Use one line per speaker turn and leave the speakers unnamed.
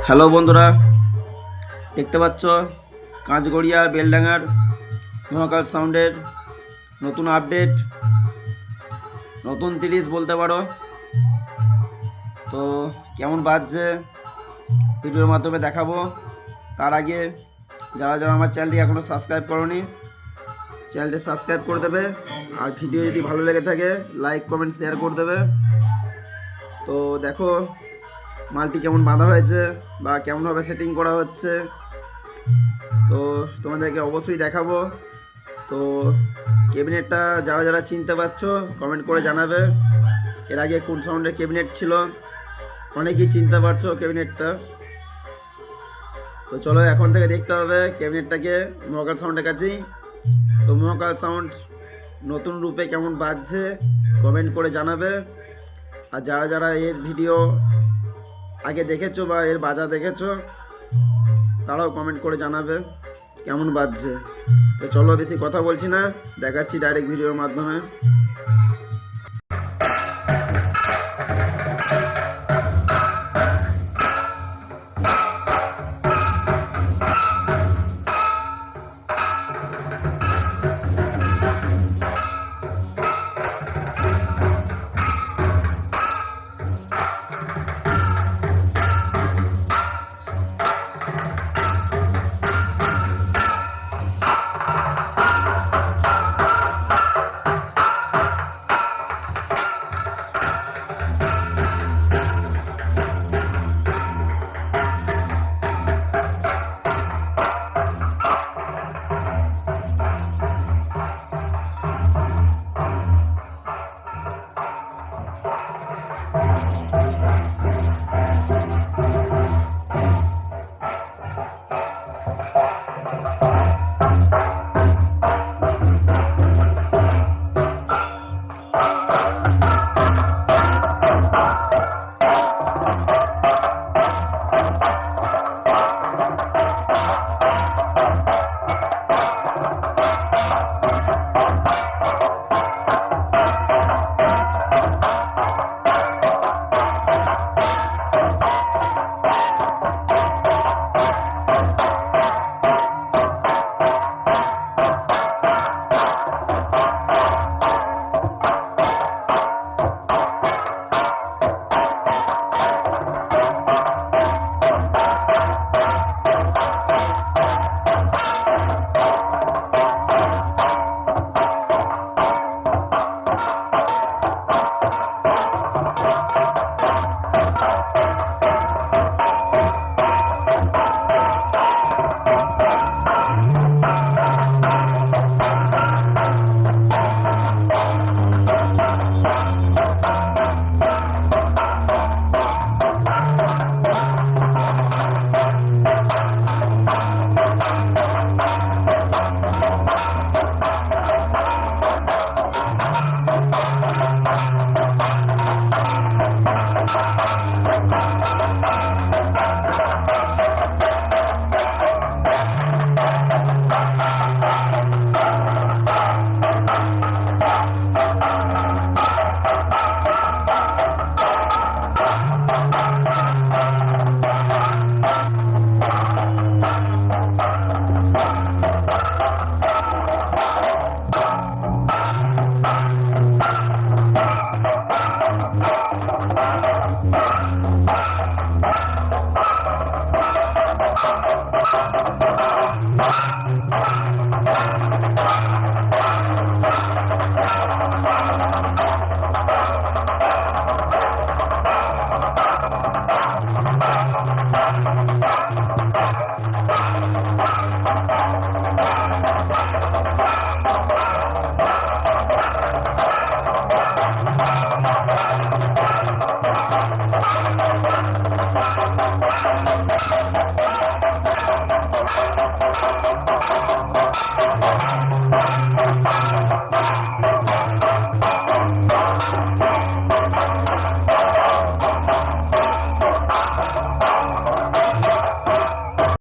Hello বন্ধুরা, দেখতে পাচ্ছ কাঁচগড়িয়া বেলডাঙ্গার মহাকাল সাউন্ডের নতুন আপডেট, নতুন 30 বলতে পারো। তো কেমন বাজছে ভিডিওর মাধ্যমে দেখাবো। তার আগে যারা যারা আমার চ্যানেলটি এখনও সাবস্ক্রাইব করোনি, চ্যানেলটি সাবস্ক্রাইব করে দেবে। আর ভিডিও যদি ভালো লেগে থাকে লাইক কমেন্ট শেয়ার করে দেবে। তো দেখো মালটি কেমন বাঁধা হয়েছে বা কেমনভাবে সেটিং করা হচ্ছে, তো তোমাদেরকে অবশ্যই দেখাবো। তো ক্যাবিনেটটা যারা যারা চিনতে পারছো কমেন্ট করে জানাবে। এর আগে কোন সাউন্ডের ক্যাবিনেট ছিল, অনেকেই চিনতে পারছো ক্যাবিনেটটা। তো চলো এখন থেকে দেখতে হবে ক্যাবিনেটটাকে মহাকাল সাউন্ডের কাছেই। তো মহাকাল সাউন্ড নতুন রূপে কেমন বাজছে কমেন্ট করে জানাবে। আর যারা যারা এর ভিডিও আগে দেখেছো বা এর বাজা দেখেছো তারাও কমেন্ট করে জানাবে কেমন বাজছে। তো চলো বেশি কথা বলছি না, দেখাচ্ছি ডাইরেক্ট ভিডিওর মাধ্যমে।